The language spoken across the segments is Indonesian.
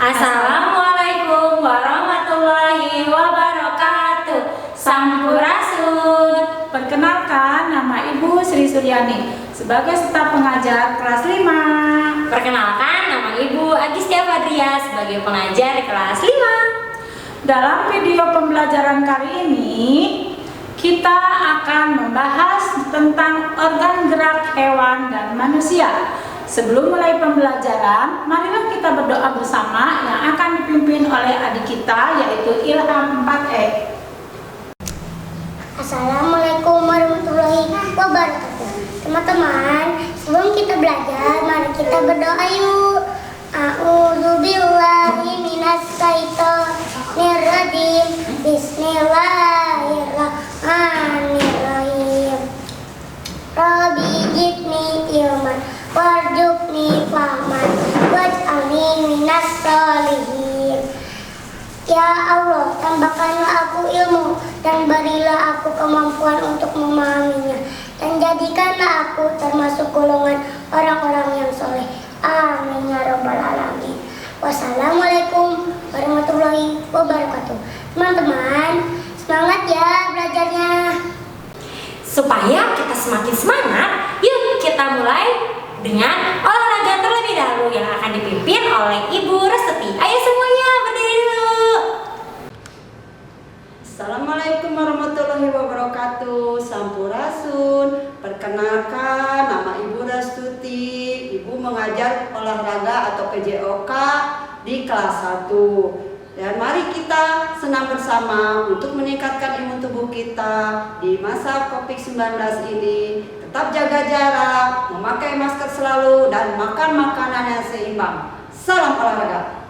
Assalamualaikum warahmatullahi wabarakatuh. Sampurasun. Perkenalkan, nama Ibu Sri Suryani sebagai staf pengajar kelas 5. Perkenalkan, nama Ibu Agistia Fadria sebagai pengajar di kelas 5. Dalam video pembelajaran kali ini, kita akan membahas tentang organ gerak hewan dan manusia. Sebelum mulai pembelajaran, marilah kita berdoa bersama yang akan dipimpin oleh adik kita, yaitu Ilham 4E. Assalamualaikum warahmatullahi wabarakatuh. Teman-teman, sebelum kita belajar, mari kita berdoa yuk. A'udzubillahi minasyaitonir rajim. Bismillahirrahmanirrahim. Rabbi zidni ilman warzuqni fahman waj'alni minas sholihin. Ya Allah, tambahkanlah aku ilmu dan berilah aku kemampuan untuk memahaminya, dan jadikanlah aku termasuk golongan orang-orang yang soleh. Amin ya rabbal alamin. Wassalamualaikum warahmatullahi wabarakatuh. Teman-teman, semangat ya belajarnya. Supaya kita semakin semangat, yuk kita mulai dengan olahraga terlebih dahulu yang akan dipimpin oleh Ibu Restuti. Ayo semuanya berdiri dulu. Assalamualaikum warahmatullahi wabarakatuh. Sampurasun. Perkenalkan, nama Ibu Restuti. Ibu mengajar olahraga atau PJOK di kelas 1. Dan mari kita senam bersama untuk meningkatkan imun tubuh kita di masa COVID-19 ini. Tetap jaga jarak, memakai masker selalu, dan makan makanan yang seimbang. Salam olahraga.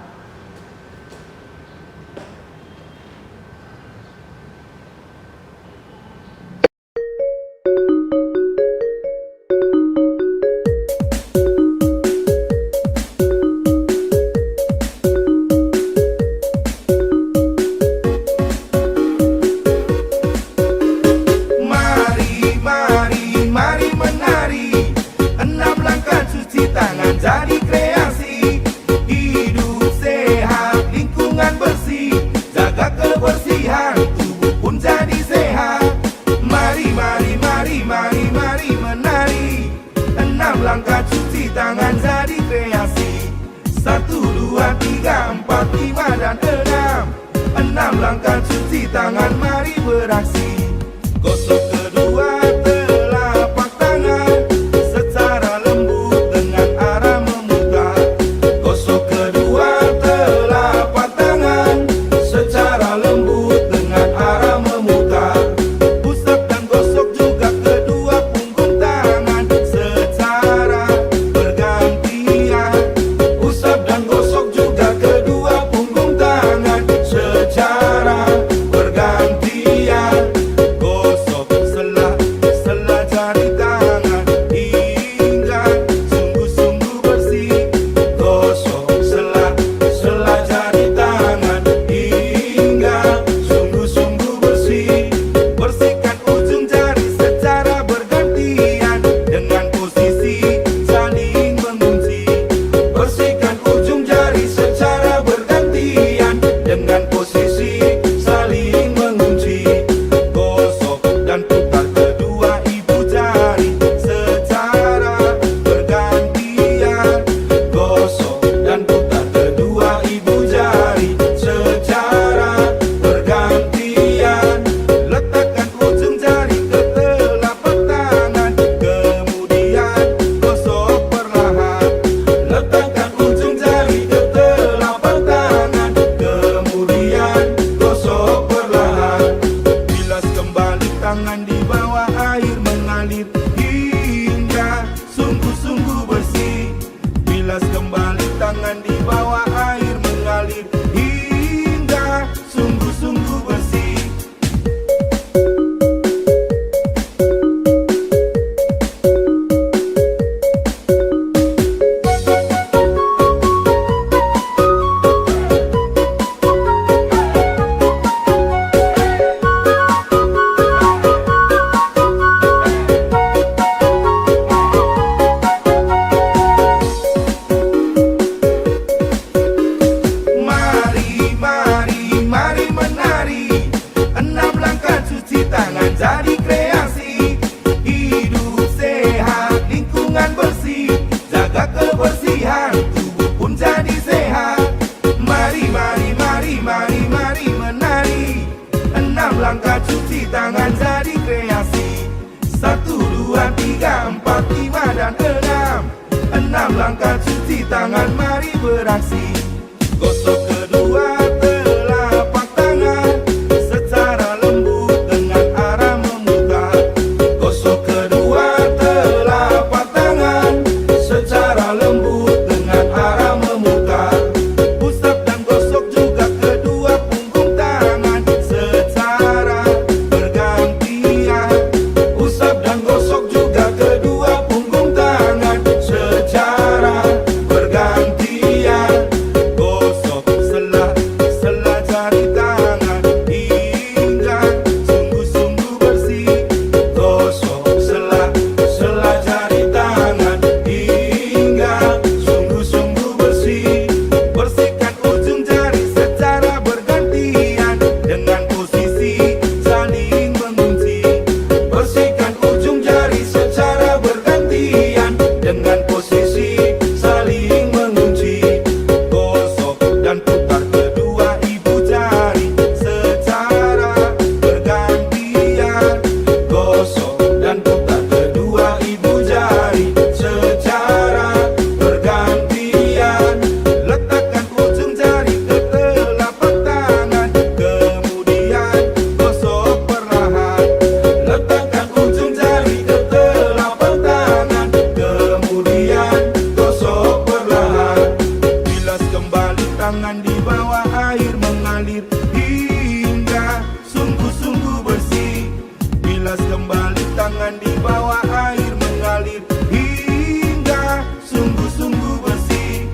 Jadi kreasi, hidup sehat, lingkungan bersih, jaga kebersihan, tubuh pun jadi sehat. Mari, mari, mari, mari, mari menari. 6 langkah cuci tangan jadi kreasi. 1, 2, 3, 4, 5 dan 6. 6 langkah cuci tangan, mari beraksi. Gosok kedua telapak tangan secara lembut dengan arah memutar. Gosok kedua telapak tangan secara lembut dengan arah memutar. Usap dan gosok juga kedua punggung tangan secara bergantian. Usap dan gosok juga kedua punggung tangan secara bergantian. Gosok sela jari tangan hingga sungguh-sungguh bersih. Gosok sela jari tangan hingga sungguh-sungguh bersih. Bersihkan ujung jari secara bergantian dengan posisi saling mengunci. Bersihkan ujung jari secara bergantian dengan posisi saling mengunci. Gosok dan putar kedua ibu jari secara bergantian. Gosok dan putar kedua ibu jari secara bergantian. Letakkan ujung jari ke telapak tangan, kemudian gosok perlahan. Letakkan ujung jari ke telapak tangan, kemudian gosok perlahan. Bilas kembali tangan di bawah air mengalir hingga sungguh-sungguh bersih. Bilas kembali tangan di bawah air mengalir hingga sungguh-sungguh bersih. beraksi. Gosok kedua telapak tangan secara lembut dengan arah memutar. Gosok kedua telapak tangan secara lembut dengan arah memutar. Usap dan gosok juga kedua punggung tangan secara bergantian. Usap dan gosok juga kedua punggung tangan secara bergantian. Gosok sela jari tangan hingga sungguh-sungguh bersih. Gosok sela jari tangan hingga sungguh-sungguh bersih. Bersihkan ujung jari secara bergantian dengan posisi saling mengunci. Bersihkan ujung jari secara bergantian dengan posisi saling mengunci. Gosok dan putar kedua ibu jari secara bergantian. Gosok dan putar kedua ibu jari secara bergantian. Letakkan ujung jari ke telapak tangan, kemudian gosok perlahan. Letakkan ujung jari ke telapak tangan, kemudian gosok perlahan. Bilas kembali tangan di bawah air mengalir hingga sungguh-sungguh bersih. Bilas kembali tangan di bawah air mengalir hingga sungguh-sungguh bersih.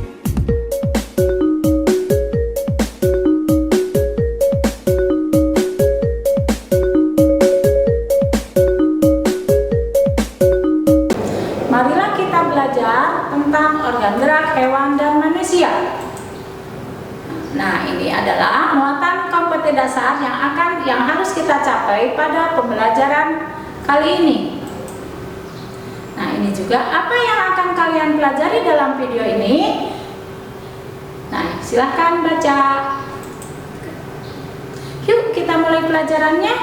Marilah kita belajar tentang organ gerak hewan dan manusia. Nah, ini adalah muatan kompeten dasar yang harus kita capai pada pembelajaran kali ini. Nah, ini juga apa yang akan kalian pelajari dalam video ini. Nah, silahkan baca. Yuk, kita mulai pelajarannya.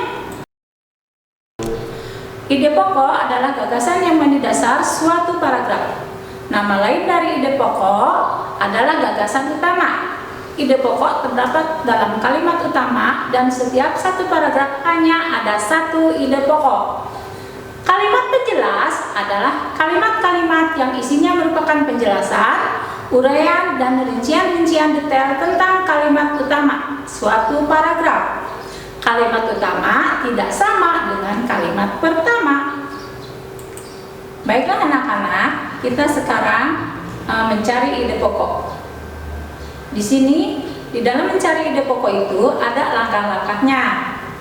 Ide pokok adalah gagasan yang mendasar suatu paragraf. Nama lain dari ide pokok adalah gagasan utama. Ide pokok terdapat dalam kalimat utama dan setiap satu paragraf hanya ada satu ide pokok. Kalimat penjelas adalah kalimat-kalimat yang isinya merupakan penjelasan, uraian, dan rincian-rincian detail tentang kalimat utama suatu paragraf. Kalimat utama tidak sama dengan kalimat pertama. Baiklah anak-anak, kita sekarang mencari ide pokok. Di sini, di dalam mencari ide pokok itu ada langkah-langkahnya,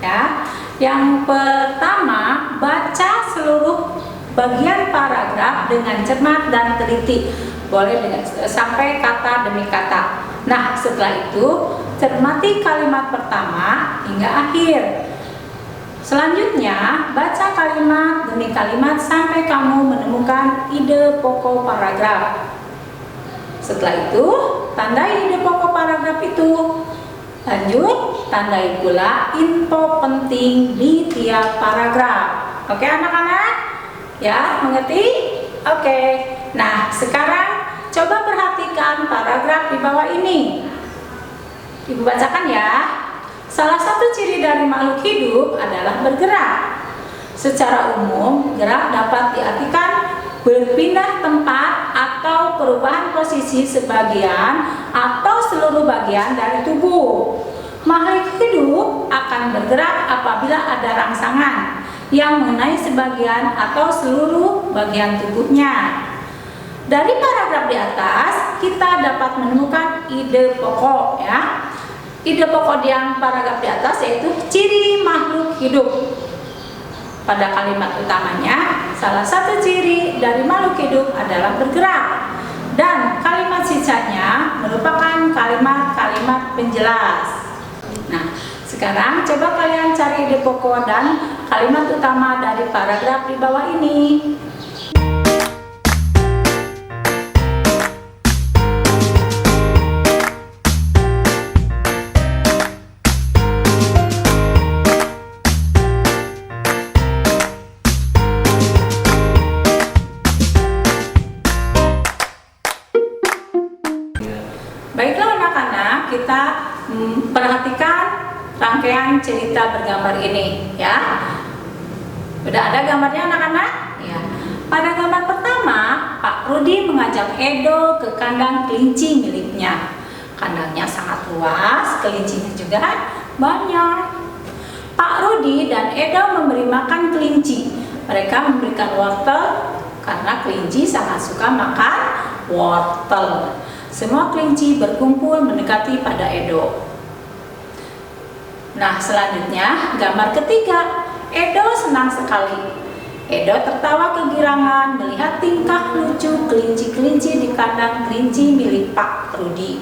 ya. Yang pertama, baca seluruh bagian paragraf dengan cermat dan teliti. Boleh sampai kata demi kata. Nah, setelah itu cermati kalimat pertama hingga akhir. Selanjutnya, baca kalimat demi kalimat sampai kamu menemukan ide pokok paragraf. Setelah itu, tandai ide pokok paragraf itu. Lanjut, tandai pula info penting di tiap paragraf. Oke anak-anak? Ya, mengerti? Oke. Nah, sekarang coba perhatikan paragraf di bawah ini. Ibu bacakan ya. Salah satu ciri dari makhluk hidup adalah bergerak. Secara umum, gerak dapat diartikan berpindah tempat atau perubahan posisi sebagian atau seluruh bagian dari tubuh. Makhluk hidup akan bergerak apabila ada rangsangan yang mengenai sebagian atau seluruh bagian tubuhnya. Dari paragraf di atas, kita dapat menemukan ide pokok ya. Ide pokok yang paragraf di atas yaitu ciri makhluk hidup. Pada kalimat utamanya, salah satu ciri dari makhluk hidup adalah bergerak. Dan kalimat sisanya merupakan kalimat-kalimat penjelas. Nah, sekarang coba kalian cari ide pokok dan kalimat utama dari paragraf di bawah ini. Baiklah anak-anak, kita perhatikan rangkaian cerita bergambar ini ya. Udah ada gambarnya anak-anak? Ya. Pada gambar pertama, Pak Rudi mengajak Edo ke kandang kelinci miliknya. Kandangnya sangat luas, kelincinya juga banyak. Pak Rudi dan Edo memberi makan kelinci. Mereka memberikan wortel karena kelinci sangat suka makan wortel. Semua kelinci berkumpul mendekati pada Edo. Nah, selanjutnya gambar ketiga. Edo senang sekali. Edo tertawa kegirangan melihat tingkah lucu kelinci-kelinci di kandang kelinci milik Pak Rudi.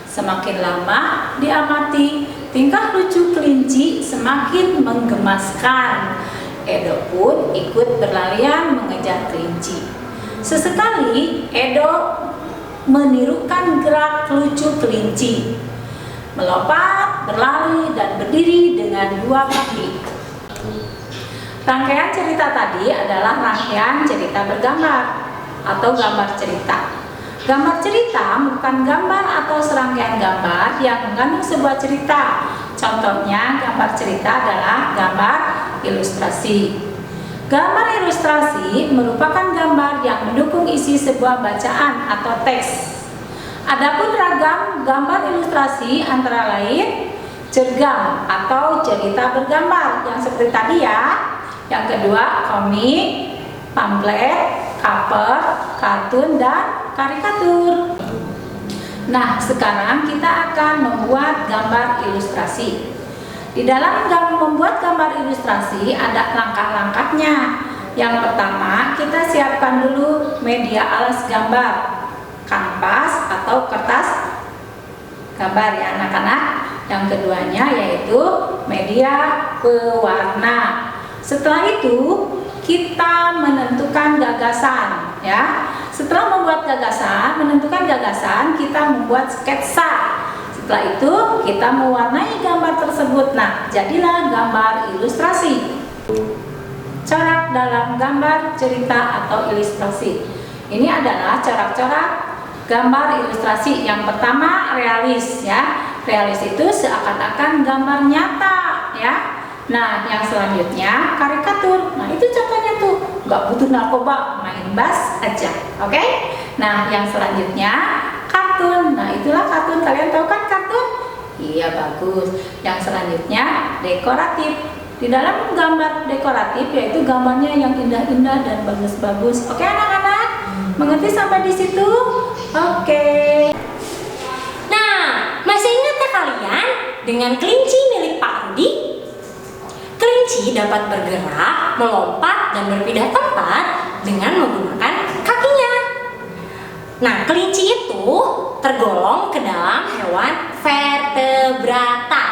Semakin lama diamati, tingkah lucu kelinci semakin menggemaskan. Edo pun ikut berlarian mengejar kelinci. Sesekali Edo menirukan gerak lucu kelinci, melompat, berlari, dan berdiri dengan dua kaki. Rangkaian cerita tadi adalah rangkaian cerita bergambar atau gambar cerita. Gambar cerita merupakan gambar atau serangkaian gambar yang mengandung sebuah cerita. Contohnya, gambar cerita adalah gambar ilustrasi. Gambar ilustrasi merupakan gambar yang mendukung isi sebuah bacaan atau teks. Adapun ragam gambar ilustrasi antara lain cergam atau cerita bergambar yang seperti tadi ya. Yang kedua, komik, pamflet, cover, kartun, dan karikatur. Nah, sekarang kita akan membuat gambar ilustrasi. Di dalam membuat gambar ilustrasi ada langkah-langkahnya. Yang pertama, kita siapkan dulu media alas gambar, kanvas atau kertas gambar ya anak-anak. Yang keduanya yaitu media pewarna. Setelah itu kita menentukan gagasan ya. Setelah membuat gagasan, menentukan gagasan, kita membuat sketsa. Setelah itu kita mewarnai gambar tersebut. Nah, jadilah gambar ilustrasi. Corak dalam gambar cerita atau ilustrasi. Ini adalah corak-corak gambar ilustrasi. Yang pertama realis ya. Realis itu seakan-akan gambar nyata ya. Nah, yang selanjutnya karikatur. Nah, itu contohnya tuh, nggak butuh narkoba, main bass aja, oke? Nah, yang selanjutnya kartun. Nah, itulah kartun. Kalian tahu kan kartun? Iya, bagus. Yang selanjutnya dekoratif. Di dalam gambar dekoratif yaitu gambarnya yang indah-indah dan bagus-bagus. Oke, anak-anak? Mengerti sampai di situ? Oke. Nah, masih ingatkah kalian dengan kelinci milik Pak Rudi? Kelinci dapat bergerak, melompat, dan berpindah tempat dengan menggunakan kakinya. Nah, kelinci itu tergolong ke dalam hewan vertebrata.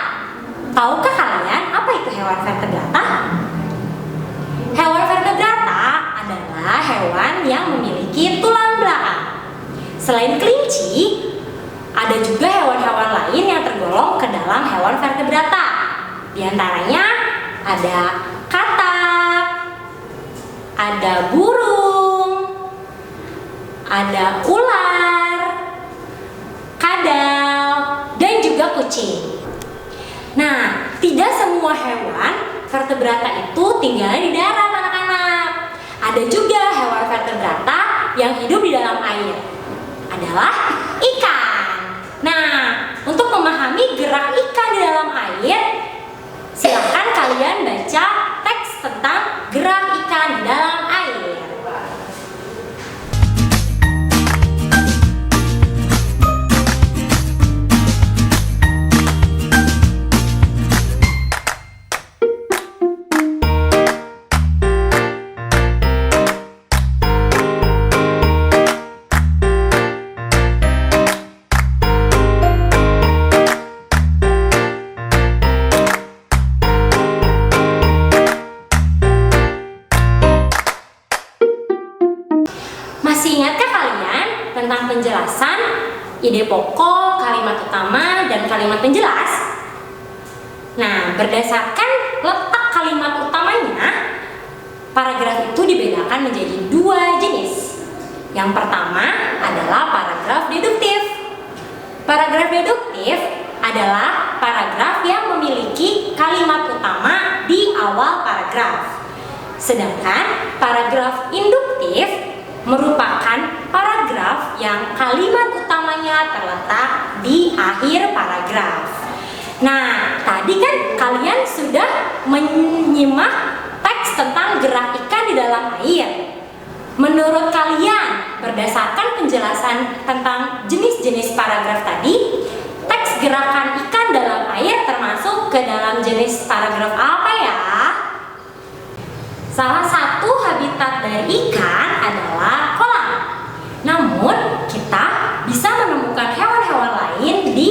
Tahukah kalian apa itu hewan vertebrata? Hewan vertebrata adalah hewan yang memiliki tulang belakang. Selain kelinci, ada juga hewan-hewan lain yang tergolong ke dalam hewan vertebrata. Di antaranya ada katak, ada burung, ada ular, kadal, dan juga kucing. Nah, tidak semua hewan vertebrata itu tinggal di darat, anak-anak. Ada juga hewan vertebrata yang hidup di dalam air. Adalah ikan. Nah, untuk memahami gerak ikan di dalam air, silakan kalian baca teks tentang gerak ikan di dalam air. Masih ingatkah kalian tentang penjelasan, ide pokok, kalimat utama, dan kalimat penjelas? Nah, berdasarkan letak kalimat utamanya, paragraf itu dibedakan menjadi dua jenis. Yang pertama adalah paragraf deduktif. Paragraf deduktif adalah paragraf yang memiliki kalimat utama di awal paragraf. Sedangkan paragraf induktif merupakan paragraf yang kalimat utamanya terletak di akhir paragraf. Nah, tadi kan kalian sudah menyimak teks tentang gerak ikan di dalam air. Menurut kalian, berdasarkan penjelasan tentang jenis-jenis paragraf tadi, teks gerakan ikan dalam air termasuk ke dalam jenis paragraf apa ya? Salah satu habitat dari ikan adalah kolam. Namun, kita bisa menemukan hewan-hewan lain di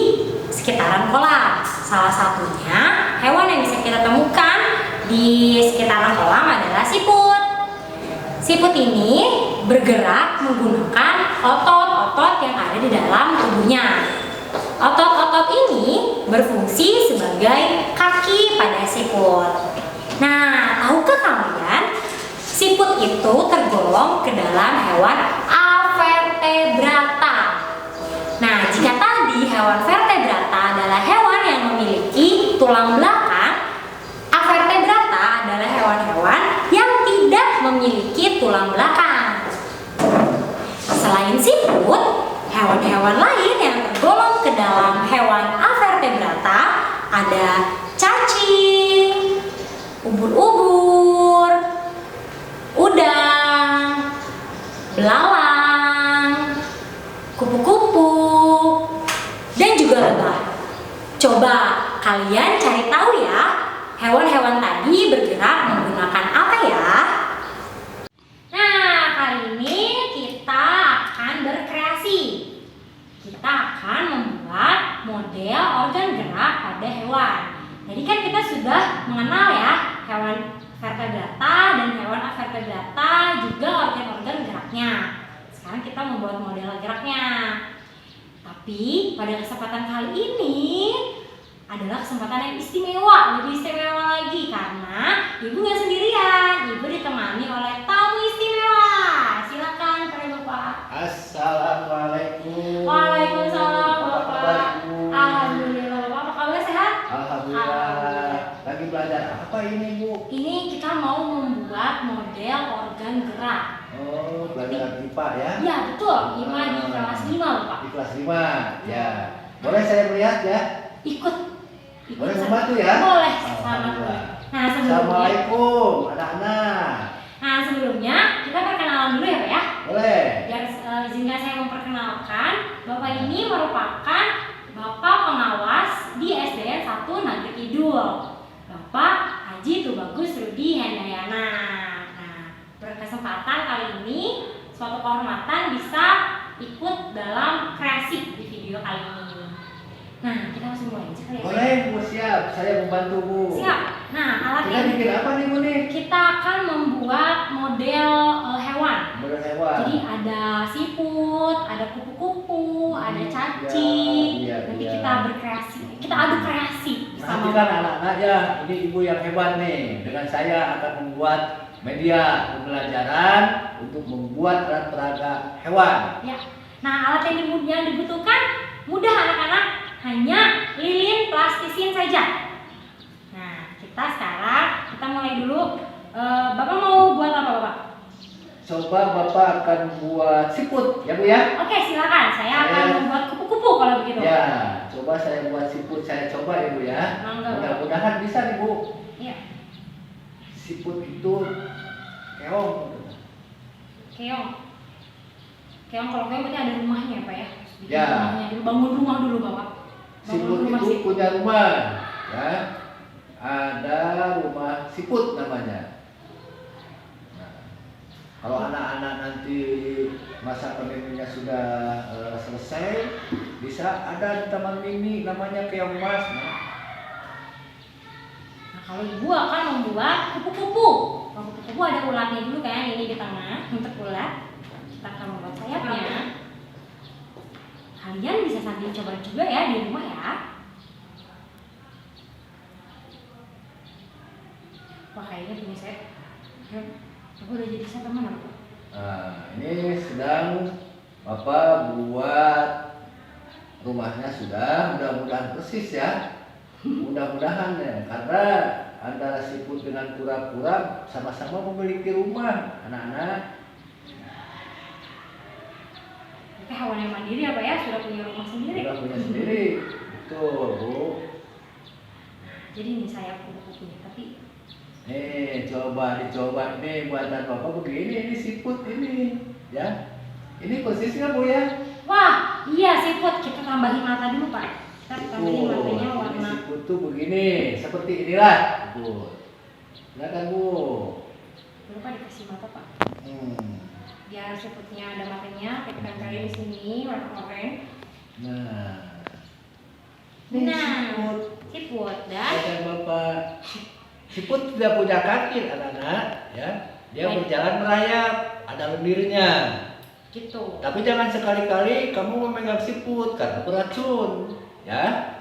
sekitaran kolam. Salah satunya hewan yang bisa kita temukan di sekitaran kolam adalah siput. Siput ini bergerak menggunakan otot-otot yang ada di dalam tubuhnya. Otot-otot ini berfungsi sebagai kaki pada siput. Nah, tahukah kalian, siput itu tergolong ke dalam hewan avertebrata. Nah, jika tadi hewan vertebrata adalah hewan yang memiliki tulang belakang, avertebrata adalah hewan-hewan yang tidak memiliki tulang belakang. Selain siput, hewan-hewan lain yang tergolong ke dalam hewan avertebrata ada cacing, ubur-ubur, udang, belalang, kupu-kupu, dan juga lebah. Coba kalian cari tahu ya, hewan-hewan tadi bergerak menggunakan apa ya? Nah, kali ini kita akan berkreasi. Kita akan membuat model organ gerak pada hewan. Tadi kan kita sudah mengenal ya hewan vertebrata dan hewan avertebrata, juga organ-organ geraknya. Sekarang kita membuat model geraknya. Tapi pada kesempatan kali ini adalah kesempatan yang istimewa, lebih istimewa lagi karena ibu nggak sendirian, ibu ditemani oleh tamu istimewa. Silakan para bapak. Assalamualaikum. Waalaikumsalam Apa bapak. kabar, Ibu? Alhamdulillah bapak, apa kabar, sehat? Alhamdulillah. Lagi belajar apa ini, Bu? Ini kita mau membuat model organ gerak. Oh, belajar IPA ya? Ya betul, IPA di kelas 5 bapak. Di kelas 5. Ya. Boleh saya melihat ya? Ikut Boleh saja. membantu ya? Boleh, sangat Alhamdulillah. boleh. Nah sebelumnya, Assalamualaikum, anak-anak. kita perkenalan dulu ya Pak ya. Boleh. Biar izinkan saya memperkenalkan, Bapak ini merupakan Bapak pengawas di SDN 1 Negeri Kidul, Bapak Haji Tubagus Rudi Hendayana. Nah, berkesempatan kali ini suatu kehormatan bisa ikut dalam kreasi di video kali ini. Nah, kita langsung mulai aja kali ya. Boleh, Bu, siap. Saya membantu, Bu. Siap. Nah, alat Kita ini bikin apa nih, Bu nih? kita akan membuat model hewan. Model hewan. Jadi ada siput, ada kupu-kupu, ada cacing. Iya, Nanti iya. kita berkreasi, kita adu kreasi Nanti bersama. kan anak-anak ya, ini ibu yang hebat nih. Dengan saya akan membuat media pembelajaran untuk membuat alat peraga hewan. Ya. Nah, alat yang dibutuhkan mudah anak-anak, hanya lilin plastisin saja. Nah, kita sekarang mulai dulu. Bapak mau buat apa, Bapak? Coba Bapak akan buat siput, ya Bu ya? Oke, silakan. Saya akan membuat kupu-kupu kalau begitu. Ya, coba saya buat siput, saya coba ya Bu ya. Mangga. Mudah-mudahan bisa nih Bu. Iya. Siput itu keong. Keong. Keong kalau keong berarti ada rumahnya, Pak ya? Bikin Ya. rumahnya dulu, bangun rumah dulu, Bapak. Siput rumah itu siput. punya rumah, ya. Ada rumah siput namanya. Nah, kalau anak-anak nanti masa pandeminya sudah selesai, bisa ada di taman mini namanya keong mas. Nah, kalau ibu akan membuat kupu-kupu. Kalau kupu-kupu ada ulatnya dulu kan, ini di tengah untuk ulat. Kita akan membuat sayapnya. Kalian bisa sambil coba juga ya di rumah ya. Wah, kayaknya punya saya. Aku udah jadi saya teman aku. Nah, ini sedang Bapak buat rumahnya sudah mudah-mudahan persis ya. Mudah-mudahan ya, karena antara siput dengan kura-kura sama-sama memiliki rumah, anak-anak. Hewan yang mandiri apa ya, sudah punya rumah sendiri. Sudah punya sendiri, betul Bu. Jadi ini saya kupu-kupunya, tapi Dicoba ini buatan Bapak begini, ini siput ini, ya. Ini persis nggak Bu ya? wah iya siput, kita tambahin mata dulu Pak. Kita tambahin matanya Ini warna. siput tuh begini, seperti inilah Bu. Silakan Bu. Lupa dikasih mata Pak. Biar siputnya ada matanya, kita tempelin di sini warna oranye. Nah, Nah, siput dan kata Bapak, siput tidak punya kaki anak-anak, ya. Dia Baik. berjalan merayap, ada lendirnya. gitu. Tapi jangan sekali-kali kamu memegang siput karena beracun, ya.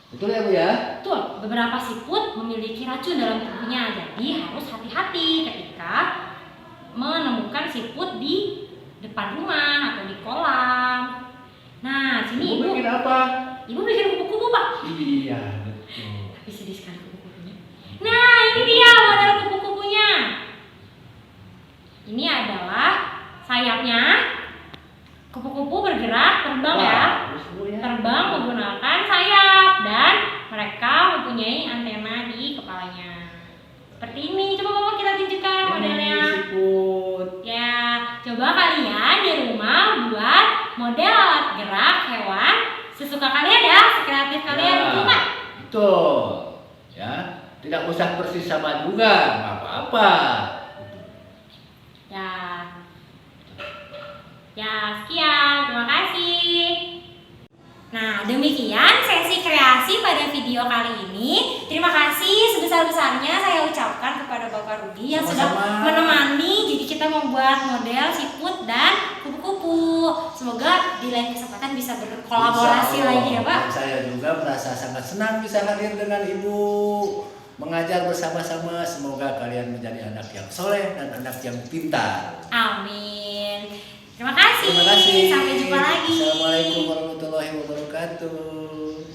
Betul ya Bu ya? Betul, beberapa siput memiliki racun dalam tubuhnya, jadi harus hati-hati ketika menemukan siput di depan rumah atau di kolam. Nah, sini Ibu Ibu. bikin apa? Ibu bikin kupu-kupu, Pak. Iya, betul. Tapi sedih sekali kupu-kupunya. Nah, ini dia model kupu-kupunya. Ini adalah sayapnya. Kupu-kupu bergerak, terbang ya. Bagus, Bu, ya. Terbang menggunakan sayap dan mereka mempunyai antena di kepalanya. Seperti ini. Coba Bapak kita tunjukkan modelnya. Ini siput. Ya, coba kalian di rumah buat model alat gerak hewan sesuka kalian ya, sekreatif kalian, Ya, betul Pak? betul. Ya, tidak usah persis sama juga, nggak apa-apa. Ya. Ya, sekian. Terima kasih. Nah, demikian sesi kreasi pada video kali ini. Terima kasih sebesar-besarnya saya ucapkan kepada Bapak Rudi yang sudah Sama-sama. menemani. Jadi kita membuat model siput dan kupu-kupu. Semoga di lain kesempatan bisa berkolaborasi Insya Allah. lagi ya Pak. Dan saya juga merasa sangat senang bisa hadir dengan Ibu, mengajar bersama-sama. Semoga kalian menjadi anak yang soleh dan anak yang pintar. Amin. Terima kasih. Terima kasih. Sampai jumpa lagi. Assalamualaikum warahmatullahi wabarakatuh.